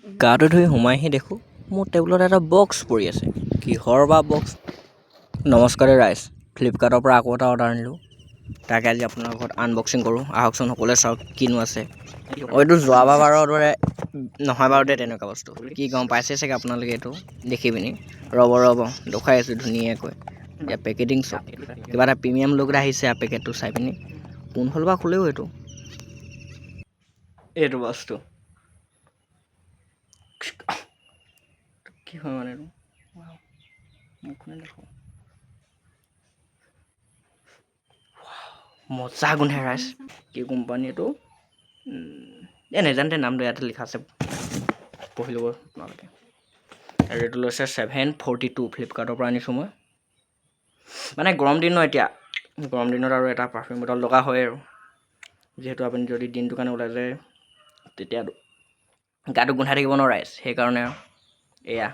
গাটো ধুই সোমাইহি দেখোঁ মোৰ টেবুলত এটা বক্স পৰি আছে। কিহৰ বা বক্স? নমস্কাৰ ৰাইজ, ফ্লিপকাৰ্টৰ পৰা আকৌ এটা অৰ্ডাৰ আনিলোঁ। তাকে আজি আপোনাৰ ঘৰত আনবক্সিং কৰোঁ। আহকচোন সকলোৱে চাওক কিনো আছে। এইটো যোৱাবাৰৰ দৰে নহয় বাৰু দে তেনেকুৱা বস্তু। কি গম পাইছে চাগে আপোনালোকে এইটো দেখি পিনি। ৰ'ব দেখুৱাই আছোঁ ধুনীয়াকৈ। এতিয়া পেকেটিং চাওক, কিবা এটা প্ৰিমিয়াম লুক এটা আহিছে আৰু পেকেটটো চাই পিনি। কোনফালৰ পৰা খোলেও এইটো বস্তু কি হয় মানে এইটো মুখখনে দেখোঁ মজা গোন্ধাই ৰাইজ। কি কোম্পানী এইটো নেজানো নামটো ইয়াতে লিখা আছে, পঢ়ি ল'ব আপোনালোকে। আৰু এইটো লৈছে 742 ফ্লিপকাৰ্টৰ পৰা আনিছোঁ মই। মানে গৰম দিন ন এতিয়া, গৰম দিনত আৰু এটা পাৰফিউম বটল লগা হয় আৰু যিহেতু আপুনি যদি দিনটোৰ কাৰণে ওলাই যায় তেতিয়া গাটো গোন্ধাই থাকিব ন ৰাইজ, সেইকাৰণে এয়া